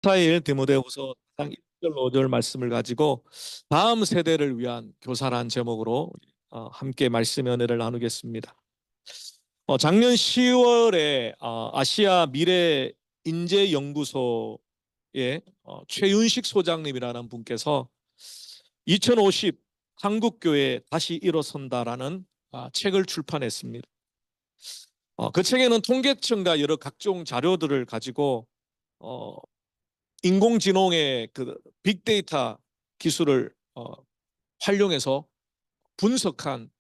4일 디모데후서 4장 1절 5절 말씀을 가지고 다음 세대를 위한 교사라는 제목으로 함께 말씀의 은혜를 나누겠습니다. 작년 10월에 아시아 미래 인재 연구소의 최윤식 소장님이라는 분께서 2050 한국교회 다시 일어선다라는 책을 출판했습니다. 그 책에는 통계청과 여러 각종 자료들을 가지고 인공지능의 그 빅데이터 기술을 활용해서 분석한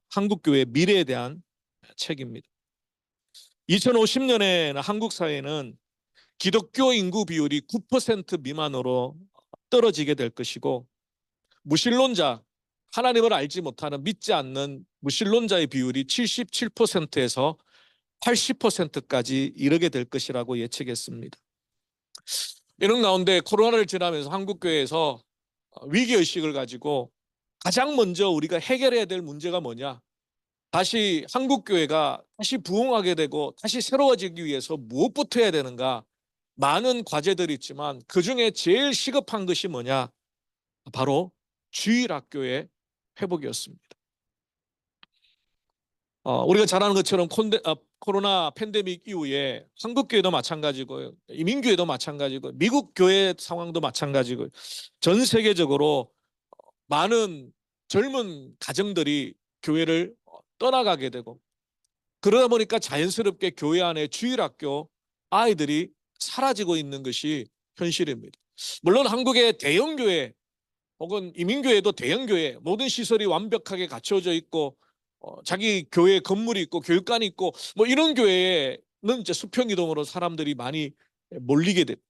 한국교회 미래에 대한 책입니다. 2050년에는 한국 사회는 기독교 인구 비율이 9% 미만으로 떨어지게 될 것이고, 무신론자, 하나님을 알지 못하는 믿지 않는 무신론자의 비율이 77%에서 80%까지 이르게 될 것이라고 예측했습니다. 이런 가운데 코로나를 지나면서 한국교회에서 위기의식을 가지고 가장 먼저 우리가 해결해야 될 문제가 뭐냐? 다시 한국교회가 다시 부흥하게 되고 다시 새로워지기 위해서 무엇부터 해야 되는가? 많은 과제들이 있지만 그중에 제일 시급한 것이 뭐냐? 바로 주일학교의 회복이었습니다. 우리가 잘 아는 것처럼 코로나 팬데믹 이후에 한국교회도 마찬가지고 이민교회도 마찬가지고 미국 교회 상황도 마찬가지고 전 세계적으로 많은 젊은 가정들이 교회를 떠나가게 되고, 그러다 보니까 자연스럽게 교회 안에 주일학교 아이들이 사라지고 있는 것이 현실입니다. 물론 한국의 대형교회 혹은 이민교회도 대형교회 모든 시설이 완벽하게 갖춰져 있고 자기 교회 건물이 있고 교육관이 있고 뭐 이런 교회는 이제 수평이동으로 사람들이 많이 몰리게 됩니다.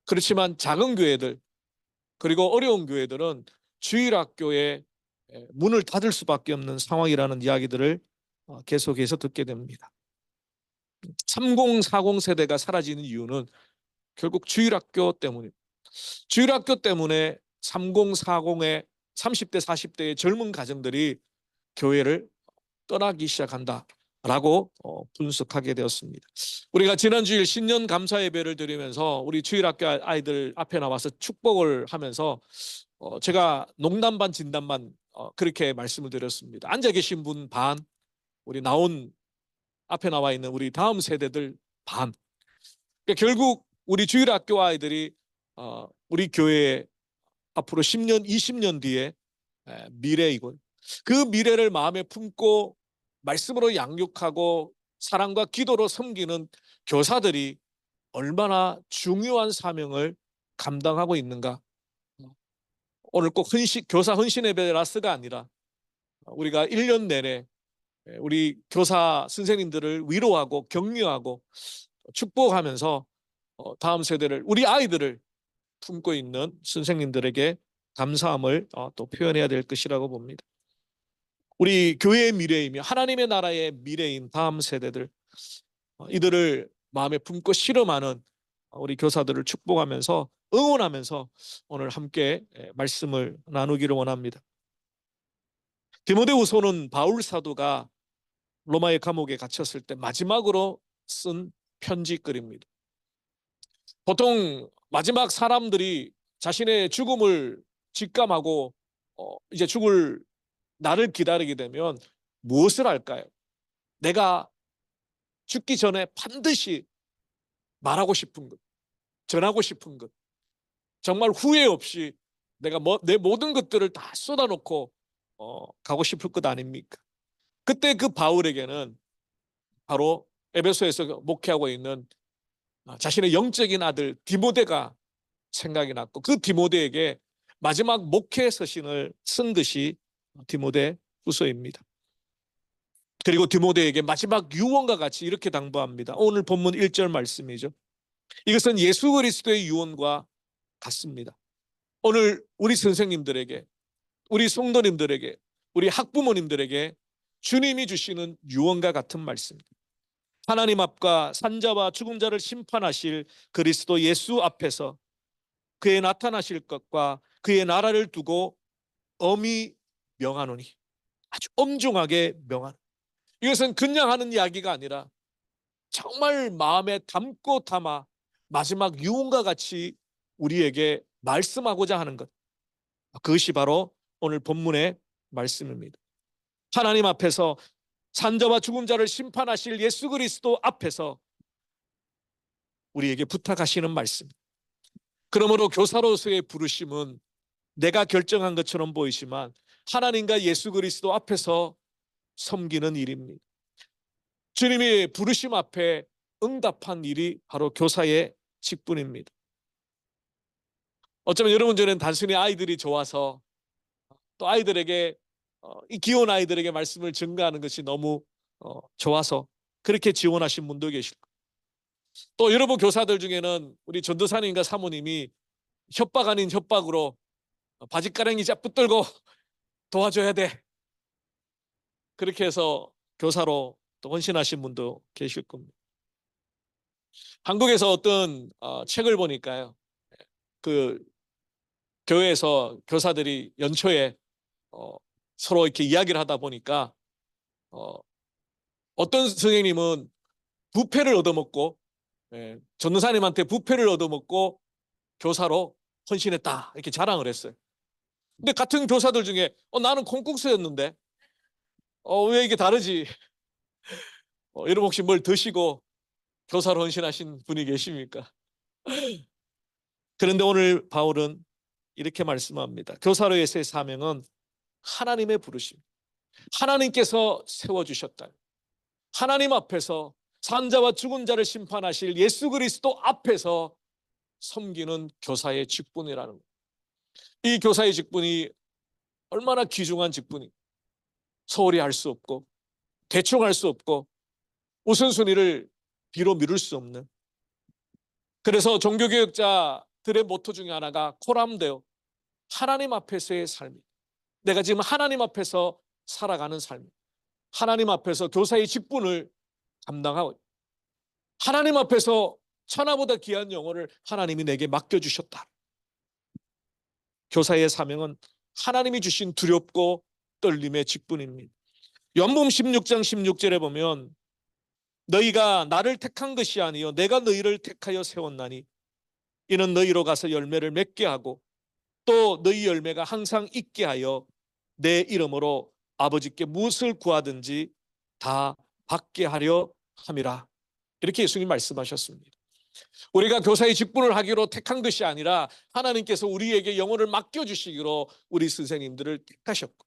그렇지만 작은 교회들 그리고 어려운 교회들은 주일학교에 문을 닫을 수밖에 없는 상황이라는 이야기들을 계속해서 듣게 됩니다. 3040 세대가 사라지는 이유는 결국 주일학교 때문입니다. 주일학교 때문에 3040의 30대 40대의 젊은 가정들이 교회를 떠나기 시작한다라고 분석하게 되었습니다. 우리가 지난 주일 신년 감사 예배를 드리면서 우리 주일학교 아이들 앞에 나와서 축복을 하면서 제가 농담 반 진담 반 그렇게 말씀을 드렸습니다. 앉아 계신 분 반, 우리 앞에 나와 있는 우리 다음 세대들 반. 그러니까 결국 우리 주일학교 아이들이 우리 교회에 앞으로 10년, 20년 뒤에 미래이고, 그 미래를 마음에 품고 말씀으로 양육하고 사랑과 기도로 섬기는 교사들이 얼마나 중요한 사명을 감당하고 있는가. 오늘 꼭 교사 헌신 예배라스가 아니라 우리가 1년 내내 우리 교사 선생님들을 위로하고 격려하고 축복하면서 다음 세대를, 우리 아이들을 품고 있는 선생님들에게 감사함을 또 표현해야 될 것이라고 봅니다. 우리 교회의 미래이며 하나님의 나라의 미래인 다음 세대들, 이들을 마음에 품고 실험하는 우리 교사들을 축복하면서 응원하면서 오늘 함께 말씀을 나누기를 원합니다. 디모데후서는 바울 사도가 로마의 감옥에 갇혔을 때 마지막으로 쓴 편지글입니다. 보통 마지막 사람들이 자신의 죽음을 직감하고 이제 죽을 날을 기다리게 되면 무엇을 할까요? 내가 죽기 전에 반드시 말하고 싶은 것, 전하고 싶은 것, 정말 후회 없이 내가 내 모든 것들을 다 쏟아놓고 가고 싶을 것 아닙니까? 그때 그 바울에게는 바로 에베소에서 목회하고 있는 자신의 영적인 아들 디모데가 생각이 났고, 그 디모데에게 마지막 목회 서신을 쓴 것이 디모데 후서입니다. 그리고 디모데에게 마지막 유언과 같이 이렇게 당부합니다. 오늘 본문 1절 말씀이죠. 이것은 예수 그리스도의 유언과 같습니다. 오늘 우리 선생님들에게, 우리 성도님들에게, 우리 학부모님들에게 주님이 주시는 유언과 같은 말씀입니다. 하나님 앞과 산자와 죽은 자를 심판하실 그리스도 예수 앞에서 그의 나타나실 것과 그의 나라를 두고 엄히 명하노니, 아주 엄중하게 명하노니. 이것은 그냥 하는 이야기가 아니라 정말 마음에 담고 담아 마지막 유언과 같이 우리에게 말씀하고자 하는 것, 그것이 바로 오늘 본문의 말씀입니다. 하나님 앞에서 산자와 죽은 자를 심판하실 예수 그리스도 앞에서 우리에게 부탁하시는 말씀. 그러므로 교사로서의 부르심은 내가 결정한 것처럼 보이지만 하나님과 예수 그리스도 앞에서 섬기는 일입니다. 주님의 부르심 앞에 응답한 일이 바로 교사의 직분입니다. 어쩌면 여러분 저는 단순히 아이들이 좋아서 또 아이들에게 이 귀여운 아이들에게 말씀을 전가하는 것이 너무 좋아서 그렇게 지원하신 분도 계실 거예요. 또 여러분 교사들 중에는 우리 전도사님과 사모님이 협박 아닌 협박으로 바짓가랑이 쫙 붙들고 도와줘야 돼. 그렇게 해서 교사로 또 헌신하신 분도 계실 겁니다. 한국에서 어떤 책을 보니까요. 그 교회에서 교사들이 연초에 서로 이렇게 이야기를 하다 보니까 어떤 선생님은 부패를 얻어먹고 전도사님한테 부패를 얻어먹고 교사로 헌신했다 이렇게 자랑을 했어요. 근데 같은 교사들 중에 나는 콩국수였는데 왜 이게 다르지? 여러분 혹시 뭘 드시고 교사로 헌신하신 분이 계십니까? 그런데 오늘 바울은 이렇게 말씀합니다. 교사로서의 사명은 하나님의 부르심, 하나님께서 세워주셨다. 하나님 앞에서 산자와 죽은 자를 심판하실 예수 그리스도 앞에서 섬기는 교사의 직분이라는 거예요. 이 교사의 직분이 얼마나 귀중한 직분이, 소홀히 할 수 없고 대충 할 수 없고 우선순위를 뒤로 미룰 수 없는, 그래서 종교개혁자들의 모토 중에 하나가 코람데오, 하나님 앞에서의 삶이, 내가 지금 하나님 앞에서 살아가는 삶, 하나님 앞에서 교사의 직분을 감당하고 하나님 앞에서 천하보다 귀한 영혼을 하나님이 내게 맡겨주셨다. 교사의 사명은 하나님이 주신 두렵고 떨림의 직분입니다. 요한복음 16장 16절에 보면 너희가 나를 택한 것이 아니요 내가 너희를 택하여 세웠나니 이는 너희로 가서 열매를 맺게 하고 또 너희 열매가 항상 있게 하여 내 이름으로 아버지께 무엇을 구하든지 다 받게 하려 함이라. 이렇게 예수님이 말씀하셨습니다. 우리가 교사의 직분을 하기로 택한 것이 아니라 하나님께서 우리에게 영혼을 맡겨주시기로 우리 선생님들을 택하셨고,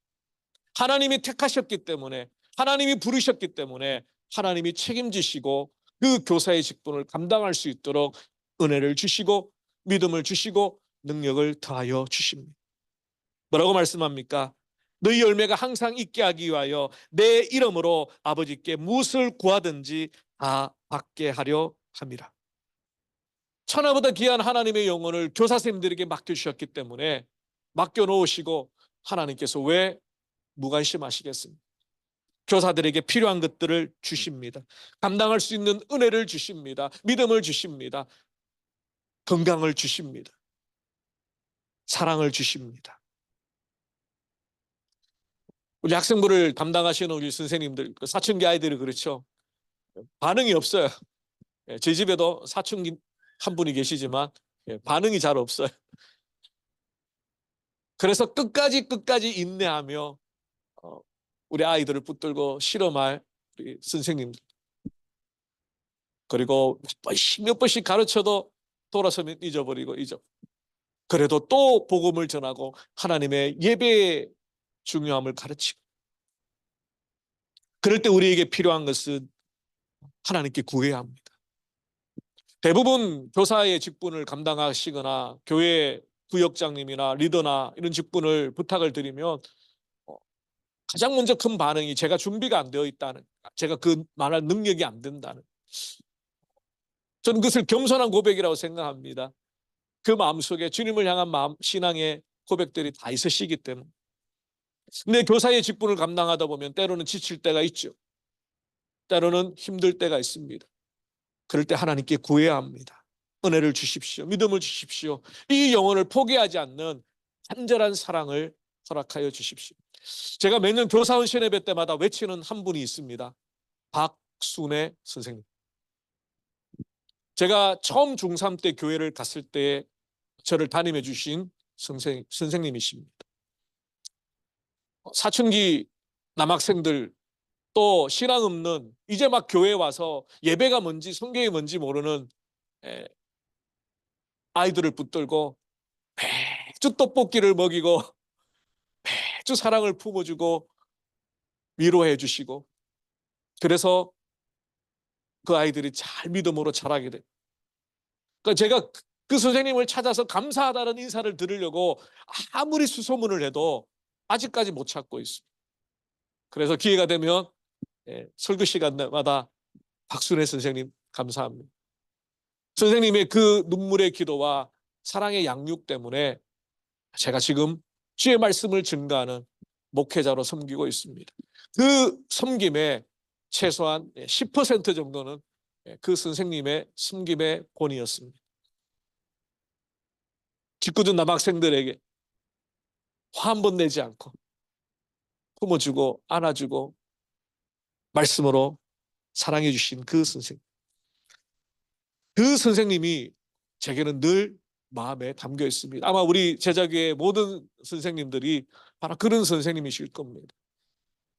하나님이 택하셨기 때문에, 하나님이 부르셨기 때문에 하나님이 책임지시고 그 교사의 직분을 감당할 수 있도록 은혜를 주시고 믿음을 주시고 능력을 더하여 주십니다. 뭐라고 말씀합니까? 너희 열매가 항상 있게 하기 위하여 내 이름으로 아버지께 무엇을 구하든지 다 받게 하려 함이라. 천하보다 귀한 하나님의 영혼을 교사 선생님들에게 맡겨주셨기 때문에 맡겨놓으시고 하나님께서 왜 무관심하시겠습니까? 교사들에게 필요한 것들을 주십니다. 감당할 수 있는 은혜를 주십니다. 믿음을 주십니다. 건강을 주십니다. 사랑을 주십니다. 우리 학생부를 담당하시는 우리 선생님들, 사춘기 아이들이 그렇죠. 반응이 없어요. 제 집에도 사춘기 한 분이 계시지만 반응이 잘 없어요. 그래서 끝까지 인내하며 우리 아이들을 붙들고 실험할 우리 선생님들, 그리고 몇 번씩 가르쳐도 돌아서면 잊어버리고 그래도 또 복음을 전하고 하나님의 예배의 중요함을 가르치고, 그럴 때 우리에게 필요한 것은 하나님께 구해야 합니다. 대부분 교사의 직분을 감당하시거나 교회 구역장님이나 리더나 이런 직분을 부탁을 드리면 가장 먼저 큰 반응이 제가 준비가 안 되어 있다는, 제가 그 말할 능력이 안 된다는, 저는 그것을 겸손한 고백이라고 생각합니다. 그 마음속에 주님을 향한 마음, 신앙의 고백들이 다 있으시기 때문에. 근데 교사의 직분을 감당하다 보면 때로는 지칠 때가 있죠. 때로는 힘들 때가 있습니다. 그럴 때 하나님께 구해야 합니다. 은혜를 주십시오. 믿음을 주십시오. 이 영혼을 포기하지 않는 간절한 사랑을 허락하여 주십시오. 제가 매년 교사헌신 예배 때마다 외치는 한 분이 있습니다. 박순애 선생님. 제가 처음 중3 때 교회를 갔을 때 저를 담임해 주신 선생님이십니다. 사춘기 남학생들, 또 신앙 없는, 이제 막 교회에 와서 예배가 뭔지 성경이 뭔지 모르는 에, 아이들을 붙들고 매주 떡볶이를 먹이고 매주 사랑을 품어주고 위로해 주시고, 그래서 그 아이들이 잘 믿음으로 자라게 돼요. 그러니까 제가 그 선생님을 찾아서 감사하다는 인사를 드리려고 아무리 수소문을 해도 아직까지 못 찾고 있습니다. 그래서 기회가 되면 설교 시간마다 박순애 선생님 감사합니다. 선생님의 그 눈물의 기도와 사랑의 양육 때문에 제가 지금 주의 말씀을 증거하는 목회자로 섬기고 있습니다. 그 섬김의 최소한 10% 정도는 그 선생님의 섬김의 본이었습니다. 짓궂은 남학생들에게 화 한 번 내지 않고 품어주고 안아주고 말씀으로 사랑해 주신 그 선생님. 그 선생님이 제게는 늘 마음에 담겨 있습니다. 아마 우리 제자교회 모든 선생님들이 바로 그런 선생님이실 겁니다.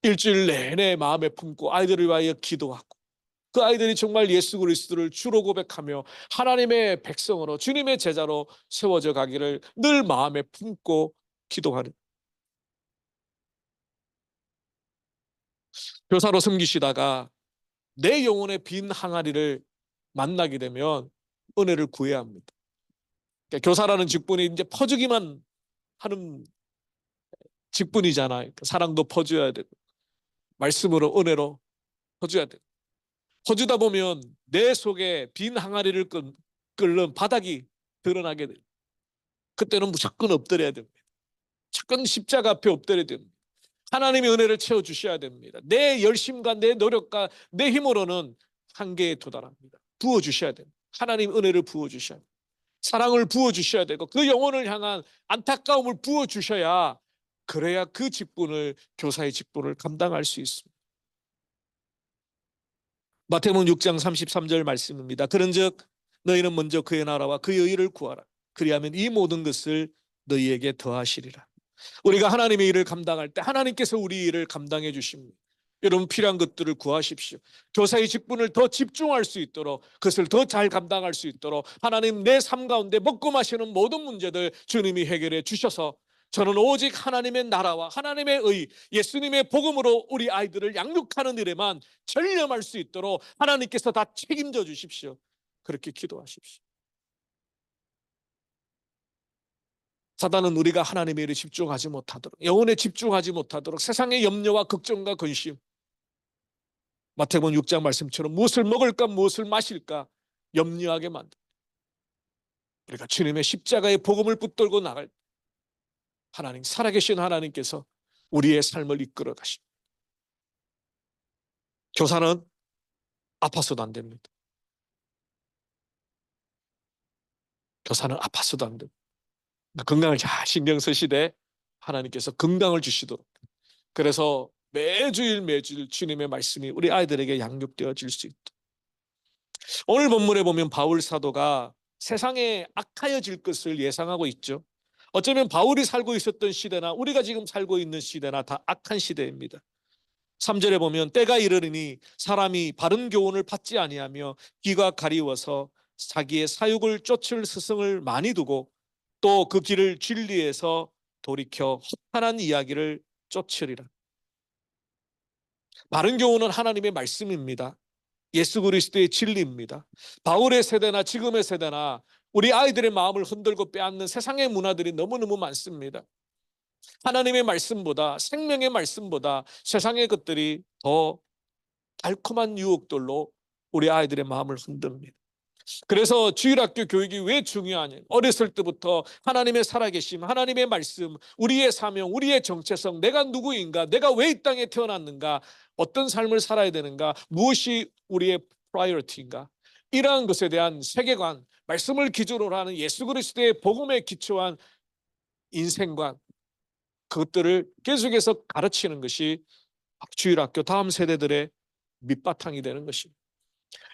일주일 내내 마음에 품고 아이들을 위하여 기도하고, 그 아이들이 정말 예수 그리스도를 주로 고백하며 하나님의 백성으로 주님의 제자로 세워져 가기를 늘 마음에 품고 기도하는, 교사로 섬기시다가 내 영혼의 빈 항아리를 만나게 되면 은혜를 구해야 합니다. 그러니까 교사라는 직분이 이제 퍼주기만 하는 직분이잖아요. 그러니까 사랑도 퍼줘야 되고 말씀으로 은혜로 퍼줘야 되고, 퍼주다 보면 내 속에 빈 항아리를 끓는 바닥이 드러나게 돼요. 그때는 무조건 엎드려야 됩니다. 무조건 십자가 앞에 엎드려야 됩니다. 하나님의 은혜를 채워주셔야 됩니다. 내 열심과 내 노력과 내 힘으로는 한계에 도달합니다. 부어주셔야 됩니다. 하나님 은혜를 부어주셔야 됩니다. 사랑을 부어주셔야 되고 그 영혼을 향한 안타까움을 부어주셔야, 그래야 그 직분을, 교사의 직분을 감당할 수 있습니다. 마태복음 6장 33절 말씀입니다. 그런즉 너희는 먼저 그의 나라와 그의 의를 구하라. 그리하면 이 모든 것을 너희에게 더하시리라. 우리가 하나님의 일을 감당할 때 하나님께서 우리 일을 감당해 주십니다. 여러분, 필요한 것들을 구하십시오. 교사의 직분을 더 집중할 수 있도록, 그것을 더 잘 감당할 수 있도록 하나님, 내 삶 가운데 먹고 마시는 모든 문제들 주님이 해결해 주셔서 저는 오직 하나님의 나라와 하나님의 의, 예수님의 복음으로 우리 아이들을 양육하는 일에만 전념할 수 있도록 하나님께서 다 책임져 주십시오. 그렇게 기도하십시오. 사단은 우리가 하나님의 일에 집중하지 못하도록, 영혼에 집중하지 못하도록 세상의 염려와 걱정과 근심, 마태복음 6장 말씀처럼 무엇을 먹을까 무엇을 마실까 염려하게 만듭니다. 우리가 주님의 십자가의 복음을 붙들고 나갈 때 하나님, 살아계신 하나님께서 우리의 삶을 이끌어 가십니다. 교사는 아파서도 안 됩니다. 교사는 아파서도 안 됩니다. 건강을 잘 신경 쓰시되 하나님께서 건강을 주시도록, 그래서 매주일 주님의 말씀이 우리 아이들에게 양육되어질 수 있도록. 오늘 본문에 보면 바울 사도가 세상에 악하여질 것을 예상하고 있죠. 어쩌면 바울이 살고 있었던 시대나 우리가 지금 살고 있는 시대나 다 악한 시대입니다. 3절에 보면 때가 이르리니 사람이 바른 교훈을 받지 아니하며 귀가 가리워서 자기의 사육을 쫓을 스승을 많이 두고 또 그 길을 진리에서 돌이켜 허탄한 이야기를 쫓으리라. 바른 교훈은 하나님의 말씀입니다. 예수 그리스도의 진리입니다. 바울의 세대나 지금의 세대나 우리 아이들의 마음을 흔들고 빼앗는 세상의 문화들이 너무너무 많습니다. 하나님의 말씀보다, 생명의 말씀보다 세상의 것들이 더 달콤한 유혹들로 우리 아이들의 마음을 흔듭니다. 그래서 주일학교 교육이 왜 중요하냐? 어렸을 때부터 하나님의 살아계심, 하나님의 말씀, 우리의 사명, 우리의 정체성, 내가 누구인가, 내가 왜 이 땅에 태어났는가, 어떤 삶을 살아야 되는가, 무엇이 우리의 프라이어티인가, 이러한 것에 대한 세계관, 말씀을 기준으로 하는 예수 그리스도의 복음에 기초한 인생관, 그것들을 계속해서 가르치는 것이 주일학교 다음 세대들의 밑바탕이 되는 것입니다.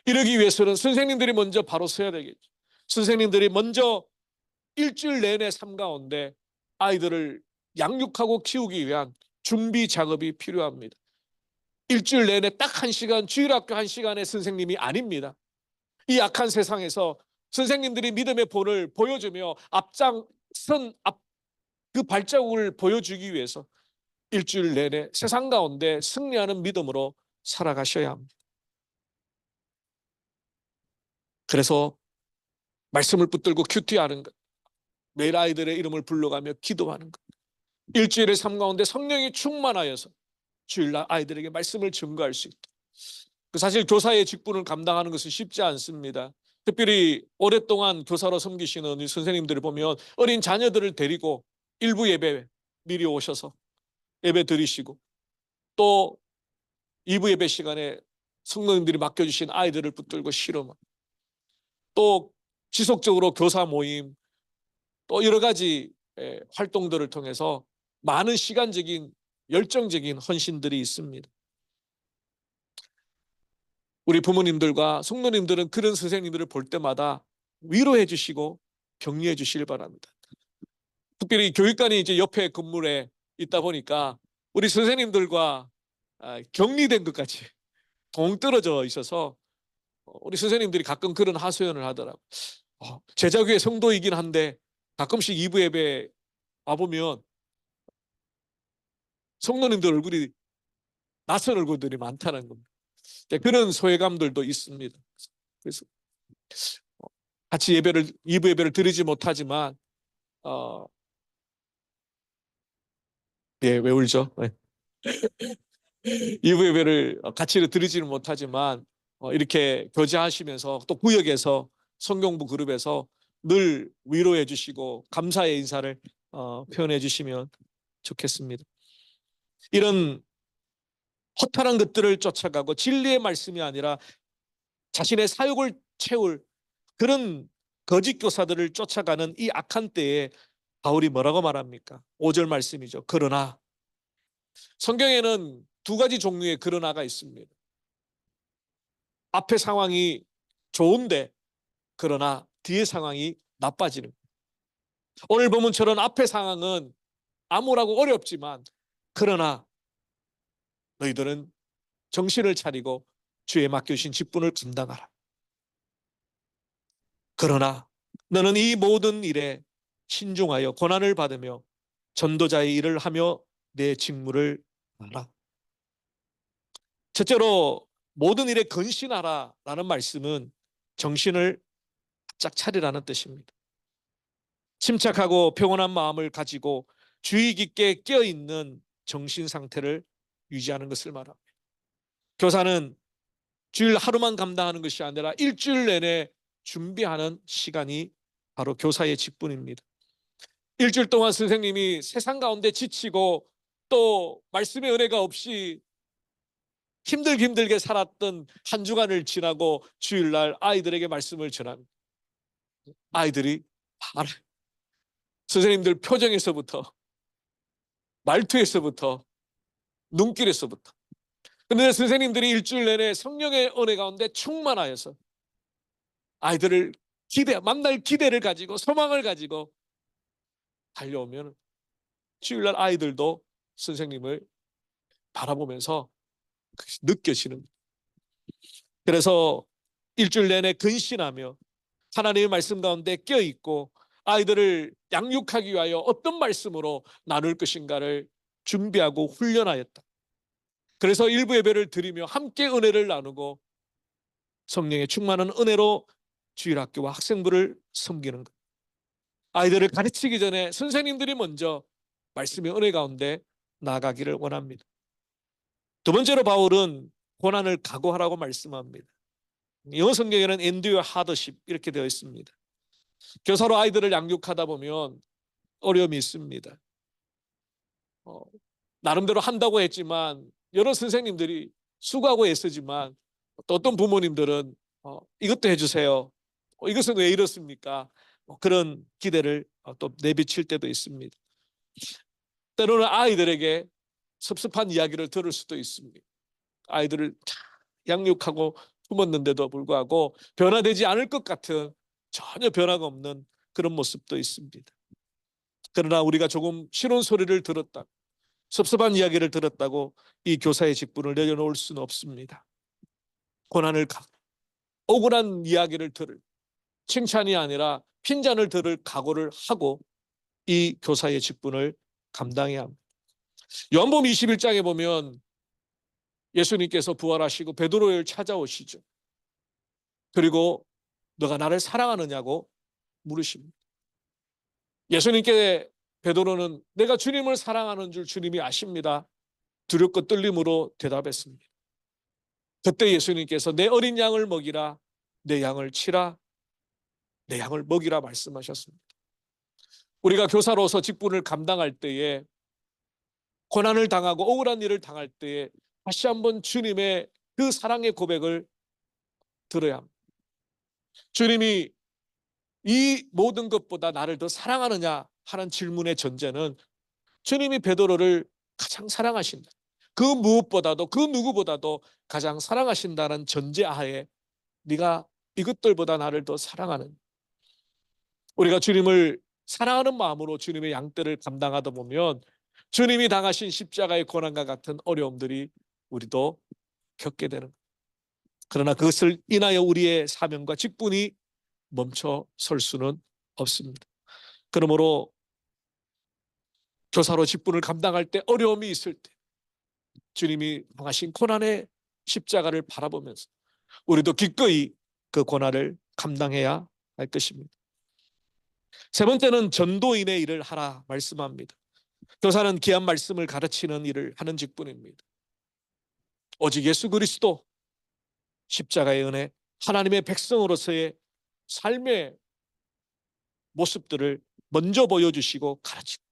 이러기 위해서는 선생님들이 먼저 바로 서야 되겠죠. 선생님들이 먼저 일주일 내내 삶 가운데 아이들을 양육하고 키우기 위한 준비 작업이 필요합니다. 일주일 내내 딱 1시간, 주일학교 1시간의 선생님이 아닙니다. 이 악한 세상에서 선생님들이 믿음의 본을 보여주며 앞장선 그 발자국을 보여주기 위해서 일주일 내내 세상 가운데 승리하는 믿음으로 살아가셔야 합니다. 그래서 말씀을 붙들고 큐티하는 것, 매일 아이들의 이름을 불러가며 기도하는 것, 일주일의 삶 가운데 성령이 충만하여서 주일날 아이들에게 말씀을 증거할 수 있다. 사실 교사의 직분을 감당하는 것은 쉽지 않습니다. 특별히 오랫동안 교사로 섬기시는 선생님들을 보면 어린 자녀들을 데리고 일부 예배 미리 오셔서 예배 드리시고, 또 2부 예배 시간에 성도님들이 맡겨주신 아이들을 붙들고 실험하고, 또 지속적으로 교사 모임, 또 여러 가지 활동들을 통해서 많은 시간적인 열정적인 헌신들이 있습니다. 우리 부모님들과 성도님들은 그런 선생님들을 볼 때마다 위로해 주시고 격려해 주시길 바랍니다. 특별히 교육관이 이제 옆에 건물에 있다 보니까 우리 선생님들과 격리된 것 같이 동떨어져 있어서 우리 선생님들이 가끔 그런 하소연을 하더라고요. 제자교회 성도이긴 한데 가끔씩 2부 예배 와보면 성도님들 얼굴이 낯선 얼굴들이 많다는 겁니다. 그런 소외감들도 있습니다. 그래서 같이 예배를 2부 예배를 드리지 못하지만 왜 울죠? 네. 2부 예배를 같이 드리지는 못하지만 이렇게 교제하시면서 또 구역에서 성경부 그룹에서 늘 위로해 주시고 감사의 인사를 표현해 주시면 좋겠습니다. 이런 허탈한 것들을 쫓아가고 진리의 말씀이 아니라 자신의 사욕을 채울 그런 거짓 교사들을 쫓아가는 이 악한 때에 바울이 뭐라고 말합니까? 5절 말씀이죠. 그러나, 성경에는 두 가지 종류의 그러나가 있습니다. 앞의 상황이 좋은데 그러나 뒤의 상황이 나빠지는. 오늘 본문처럼 앞의 상황은 암울하고 어렵지만 그러나 너희들은 정신을 차리고 주의 맡겨주신 직분을 감당하라. 그러나 너는 이 모든 일에 신중하여 고난을 받으며 전도자의 일을 하며 내 직무를 알아. 첫째로 모든 일에 근신하라라는 말씀은 정신을 바짝 차리라는 뜻입니다. 침착하고 평온한 마음을 가지고 주의 깊게 깨어있는 정신 상태를 유지하는 것을 말합니다. 교사는 주일 하루만 감당하는 것이 아니라 일주일 내내 준비하는 시간이 바로 교사의 직분입니다. 일주일 동안 선생님이 세상 가운데 지치고 또 말씀의 은혜가 없이 힘들게 살았던 한 주간을 지나고 주일날 아이들에게 말씀을 전합니다. 아이들이 바로 선생님들 표정에서부터 말투에서부터 눈길에서부터, 그런데 선생님들이 일주일 내내 성령의 은혜 가운데 충만하여서 아이들을 만날 기대를 가지고 소망을 가지고 달려오면 주일날 아이들도 선생님을 바라보면서 느껴지는. 그래서 일주일 내내 근신하며 하나님의 말씀 가운데 껴있고 아이들을 양육하기 위하여 어떤 말씀으로 나눌 것인가를 준비하고 훈련하였다. 그래서 일부 예배를 드리며 함께 은혜를 나누고 성령의 충만한 은혜로 주일학교와 학생부를 섬기는 것. 아이들을 가르치기 전에 선생님들이 먼저 말씀의 은혜 가운데 나아가기를 원합니다. 두 번째로 바울은 고난을 각오하라고 말씀합니다. 영어 성경에는 endure hardship 이렇게 되어 있습니다. 교사로 아이들을 양육하다 보면 어려움이 있습니다. 나름대로 한다고 했지만 여러 선생님들이 수고하고 애쓰지만 또 어떤 부모님들은 이것도 해주세요. 이것은 왜 이렇습니까? 그런 기대를 또 내비칠 때도 있습니다. 때로는 아이들에게 섭섭한 이야기를 들을 수도 있습니다. 아이들을 양육하고 품었는데도 불구하고 변화되지 않을 것 같은 전혀 변화가 없는 그런 모습도 있습니다. 그러나 우리가 조금 싫은 소리를 들었다, 섭섭한 이야기를 들었다고 이 교사의 직분을 내려놓을 수는 없습니다. 고난을 억울한 이야기를 들을, 칭찬이 아니라 핀잔을 들을 각오를 하고 이 교사의 직분을 감당해야 합니다. 요한복음 21장에 보면 예수님께서 부활하시고 베드로를 찾아오시죠. 그리고 너가 나를 사랑하느냐고 물으십니다. 예수님께 베드로는 내가 주님을 사랑하는 줄 주님이 아십니다. 두렵고 떨림으로 대답했습니다. 그때 예수님께서 내 어린 양을 먹이라, 내 양을 치라, 내 양을 먹이라 말씀하셨습니다. 우리가 교사로서 직분을 감당할 때에 고난을 당하고 억울한 일을 당할 때에 다시 한번 주님의 그 사랑의 고백을 들어야 합니다. 주님이 이 모든 것보다 나를 더 사랑하느냐 하는 질문의 전제는 주님이 베드로를 가장 사랑하신다, 그 무엇보다도 그 누구보다도 가장 사랑하신다는 전제하에 네가 이것들보다 나를 더 사랑하는, 우리가 주님을 사랑하는 마음으로 주님의 양떼를 감당하다 보면 주님이 당하신 십자가의 고난과 같은 어려움들이 우리도 겪게 되는, 그러나 그것을 인하여 우리의 사명과 직분이 멈춰 설 수는 없습니다. 그러므로 교사로 직분을 감당할 때 어려움이 있을 때 주님이 당하신 고난의 십자가를 바라보면서 우리도 기꺼이 그 고난을 감당해야 할 것입니다. 세 번째는 전도인의 일을 하라 말씀합니다. 교사는 귀한 말씀을 가르치는 일을 하는 직분입니다. 오직 예수 그리스도 십자가의 은혜, 하나님의 백성으로서의 삶의 모습들을 먼저 보여주시고 가르치고,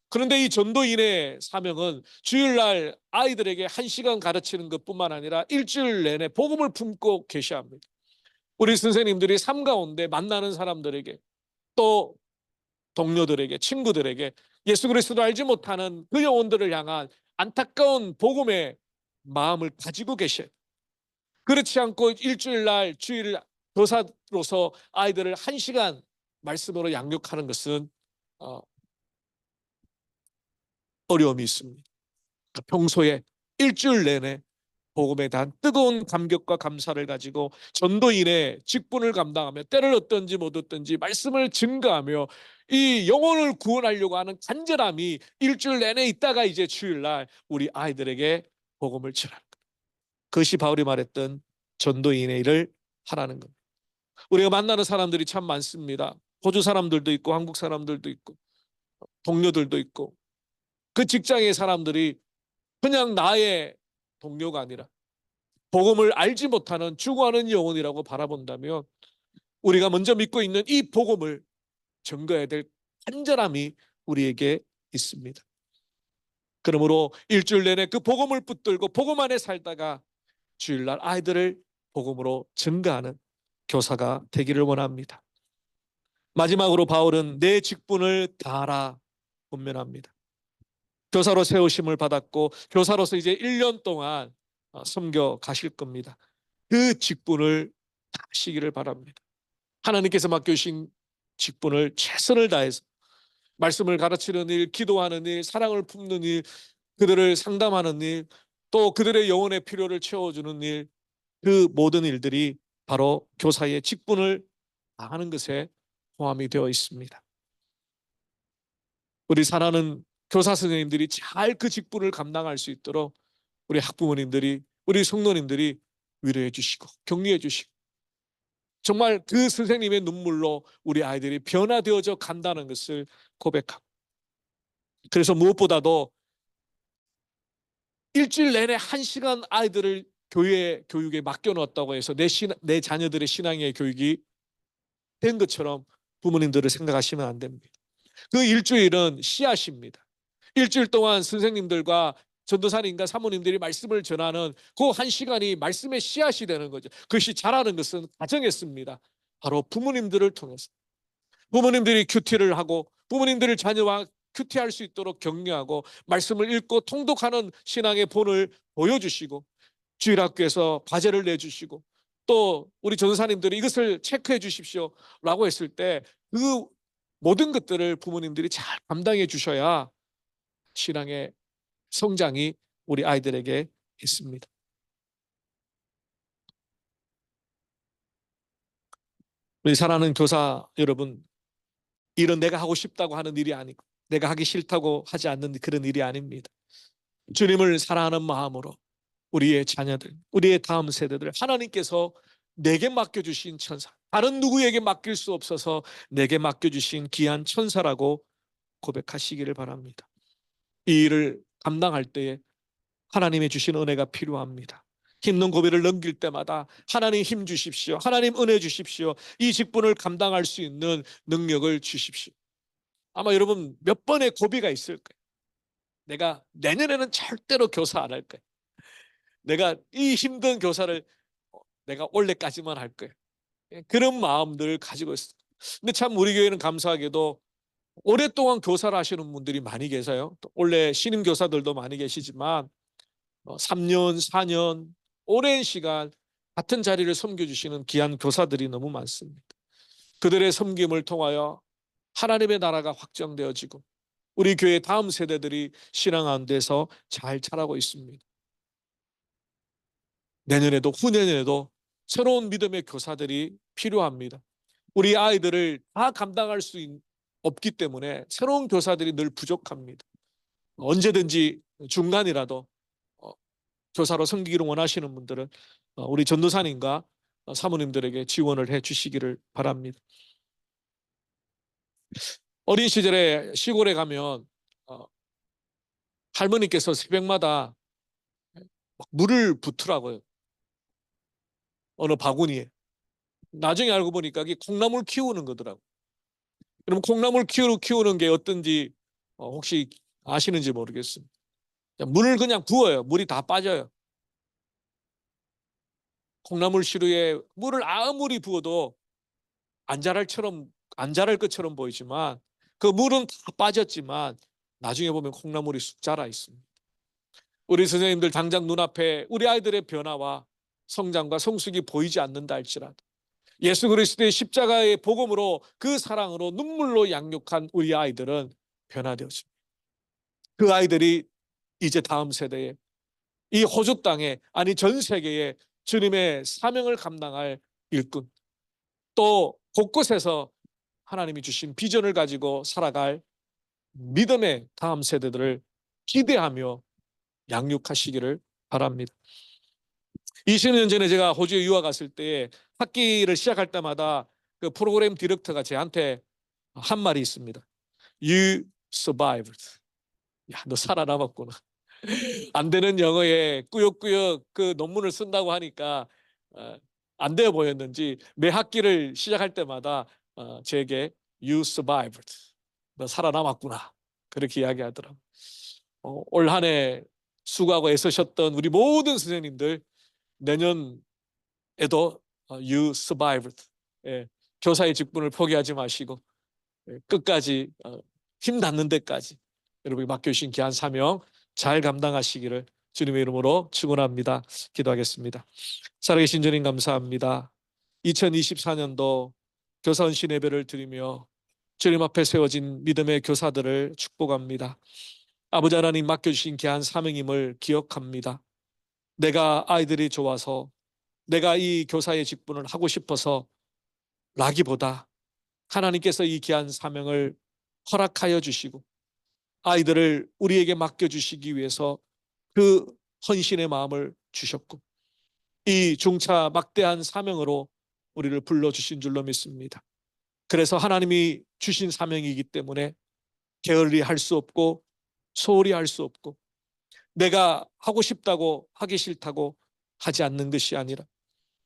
그런데 이 전도인의 사명은 주일날 아이들에게 1시간 가르치는 것뿐만 아니라 일주일 내내 복음을 품고 계셔야 합니다. 우리 선생님들이 삶 가운데 만나는 사람들에게, 또 동료들에게, 친구들에게 예수 그리스도를 알지 못하는 그 영혼들을 향한 안타까운 복음의 마음을 가지고 계셔요. 그렇지 않고 일주일날 주일 교사로서 아이들을 1시간 말씀으로 양육하는 것은 어려움이 있습니다. 평소에 일주일 내내 복음에 대한 뜨거운 감격과 감사를 가지고 전도인의 직분을 감당하며 때를 얻든지 못 얻든지 말씀을 증거하며 이 영혼을 구원하려고 하는 간절함이 일주일 내내 있다가 이제 주일날 우리 아이들에게 복음을 전하는 것. 그것이 바울이 말했던 전도인의 일을 하라는 겁니다. 우리가 만나는 사람들이 참 많습니다. 호주 사람들도 있고 한국 사람들도 있고 동료들도 있고, 그 직장의 사람들이 그냥 나의 동료가 아니라 복음을 알지 못하는 죽어가는 영혼이라고 바라본다면 우리가 먼저 믿고 있는 이 복음을 증거해야 될 간절함이 우리에게 있습니다. 그러므로 일주일 내내 그 복음을 붙들고 복음 안에 살다가 주일날 아이들을 복음으로 증거하는 교사가 되기를 원합니다. 마지막으로 바울은 내 직분을 다하라 권면합니다. 교사로 세우심을 받았고 교사로서 이제 1년 동안 섬겨 가실 겁니다. 그 직분을 다하시기를 바랍니다. 하나님께서 맡겨주신 직분을 최선을 다해서 말씀을 가르치는 일, 기도하는 일, 사랑을 품는 일, 그들을 상담하는 일, 또 그들의 영혼의 필요를 채워주는 일, 그 모든 일들이 바로 교사의 직분을 다하는 것에 포함이 되어 있습니다. 우리 사랑하는 교사 선생님들이 잘 그 직분을 감당할 수 있도록 우리 학부모님들이, 우리 성도님들이 위로해 주시고 격려해 주시고, 정말 그 선생님의 눈물로 우리 아이들이 변화되어져 간다는 것을 고백하고, 그래서 무엇보다도 일주일 내내 1시간 아이들을 교회 교육에 맡겨놓았다고 해서 내 자녀들의 신앙의 교육이 된 것처럼 부모님들을 생각하시면 안 됩니다. 그 일주일은 씨앗입니다. 일주일 동안 선생님들과 전도사님과 사모님들이 말씀을 전하는 그 1시간이 말씀의 씨앗이 되는 거죠. 그것이 자라는 것은 가정에 있습니다. 바로 부모님들을 통해서 부모님들이 큐티를 하고 부모님들을 자녀와 큐티할 수 있도록 격려하고 말씀을 읽고 통독하는 신앙의 본을 보여주시고 주일학교에서 과제를 내주시고 또 우리 전도사님들이 이것을 체크해 주십시오 라고 했을 때 그 모든 것들을 부모님들이 잘 감당해 주셔야 신앙의 성장이 우리 아이들에게 있습니다. 우리 사랑하는 교사 여러분, 일은 내가 하고 싶다고 하는 일이 아니고 내가 하기 싫다고 하지 않는 그런 일이 아닙니다. 주님을 사랑하는 마음으로 우리의 자녀들, 우리의 다음 세대들, 하나님께서 내게 맡겨주신 천사, 다른 누구에게 맡길 수 없어서 내게 맡겨주신 귀한 천사라고 고백하시기를 바랍니다. 이 일을 감당할 때에 하나님의 주신 은혜가 필요합니다. 힘든 고비를 넘길 때마다 하나님 힘 주십시오. 하나님 은혜 주십시오. 이 직분을 감당할 수 있는 능력을 주십시오. 아마 여러분 몇 번의 고비가 있을 거예요. 내가 내년에는 절대로 교사 안 할 거예요. 내가 이 힘든 교사를 내가 올해까지만 할 거예요. 그런 마음들을 가지고 있어요. 근데 참 우리 교회는 감사하게도 오랫동안 교사를 하시는 분들이 많이 계세요. 또 원래 신임 교사들도 많이 계시지만 3년, 4년 오랜 시간 같은 자리를 섬겨주시는 귀한 교사들이 너무 많습니다. 그들의 섬김을 통하여 하나님의 나라가 확장되어지고 우리 교회 다음 세대들이 신앙 가운데서 잘 자라고 있습니다. 내년에도 후내년에도 새로운 믿음의 교사들이 필요합니다. 우리 아이들을 다 감당할 수 없기 때문에 새로운 교사들이 늘 부족합니다. 언제든지 중간이라도 교사로 섬기기를 원하시는 분들은 우리 전도사님과 사모님들에게 지원을 해 주시기를 바랍니다. 어린 시절에 시골에 가면 할머니께서 새벽마다 물을 붓더라고요. 어느 바구니에. 나중에 알고 보니까 이게 콩나물 키우는 거더라고요. 그럼 콩나물 키우는 게 어떤지 혹시 아시는지 모르겠습니다. 물을 그냥 부어요. 물이 다 빠져요. 콩나물 시루에 물을 아무리 부어도 안 자랄 것처럼 보이지만 그 물은 다 빠졌지만 나중에 보면 콩나물이 쑥 자라 있습니다. 우리 선생님들 당장 눈앞에 우리 아이들의 변화와 성장과 성숙이 보이지 않는다 할지라도 예수 그리스도의 십자가의 복음으로 그 사랑으로 눈물로 양육한 우리 아이들은 변화되었습니다. 그 아이들이 이제 다음 세대에 이 호주 땅에 아니 전 세계에 주님의 사명을 감당할 일꾼 또 곳곳에서 하나님이 주신 비전을 가지고 살아갈 믿음의 다음 세대들을 기대하며 양육하시기를 바랍니다. 20년 전에 제가 호주에 유학 갔을 때 학기를 시작할 때마다 그 프로그램 디렉터가 저한테 한 말이 있습니다. You survived. 야, 너 살아남았구나. 안 되는 영어에 꾸역꾸역 그 논문을 쓴다고 하니까 안 되어 보였는지 매 학기를 시작할 때마다 제게 You survived. 너 살아남았구나. 그렇게 이야기하더라고요. 올 한 해 수고하고 애쓰셨던 우리 모든 선생님들 내년에도 You survived. 예, 교사의 직분을 포기하지 마시고 끝까지 힘 닿는 데까지 여러분이 맡겨주신 귀한 사명 잘 감당하시기를 주님의 이름으로 축원합니다. 기도하겠습니다. 살아계신 주님 감사합니다. 2024년도 교사헌신 예배를 드리며 주님 앞에 세워진 믿음의 교사들을 축복합니다. 아버지 하나님 맡겨주신 귀한 사명임을 기억합니다. 내가 아이들이 좋아서 내가 이 교사의 직분을 하고 싶어서 라기보다 하나님께서 이 귀한 사명을 허락하여 주시고 아이들을 우리에게 맡겨주시기 위해서 그 헌신의 마음을 주셨고 이 중차 막대한 사명으로 우리를 불러주신 줄로 믿습니다. 그래서 하나님이 주신 사명이기 때문에 게을리 할 수 없고 소홀히 할 수 없고 내가 하고 싶다고 하기 싫다고 하지 않는 것이 아니라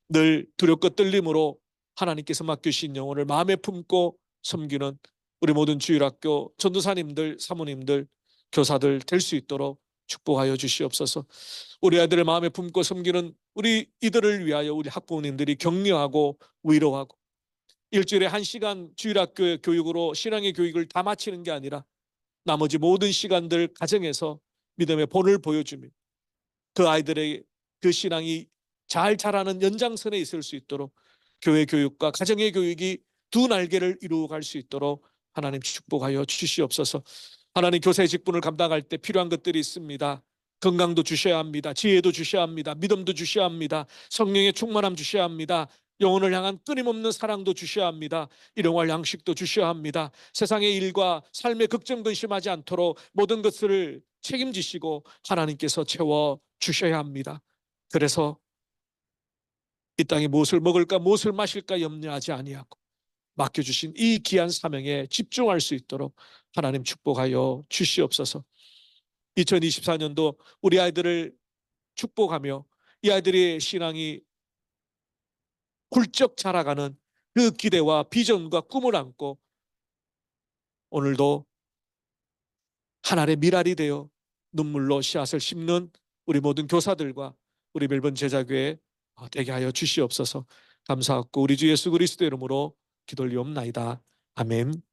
늘 두렵고 떨림으로 하나님께서 맡기신 영혼을 마음에 품고 섬기는 우리 모든 주일학교 전도사님들, 사모님들, 교사들 될 수 있도록 축복하여 주시옵소서. 우리 아이들을 마음에 품고 섬기는 우리 이들을 위하여 우리 학부모님들이 격려하고 위로하고 일주일에 1시간 주일학교 교육으로 신앙의 교육을 다 마치는 게 아니라 나머지 모든 시간들 가정에서 믿음의 본을 보여주며 그 아이들의 그 신앙이 잘 자라는 연장선에 있을 수 있도록 교회 교육과 가정의 교육이 두 날개를 이루어갈 수 있도록 하나님 축복하여 주시옵소서. 하나님 교사의 직분을 감당할 때 필요한 것들이 있습니다. 건강도 주셔야 합니다. 지혜도 주셔야 합니다. 믿음도 주셔야 합니다. 성령의 충만함 주셔야 합니다. 영혼을 향한 끊임없는 사랑도 주셔야 합니다. 일용할 양식도 주셔야 합니다. 세상의 일과 삶의 걱정 근심하지 않도록 모든 것을 책임지시고 하나님께서 채워 주셔야 합니다. 그래서 이 땅에 무엇을 먹을까 무엇을 마실까 염려하지 아니하고 맡겨주신 이 귀한 사명에 집중할 수 있도록 하나님 축복하여 주시옵소서. 2024년도 우리 아이들을 축복하며 이 아이들의 신앙이 훌쩍 자라가는 그 기대와 비전과 꿈을 안고 오늘도 하나의 미랄이 되어 눈물로 씨앗을 심는 우리 모든 교사들과 우리 멜번 제자교회 되게 하여 주시옵소서. 감사하고 우리 주 예수 그리스도 이름으로 기도 올리옵나이다. 아멘.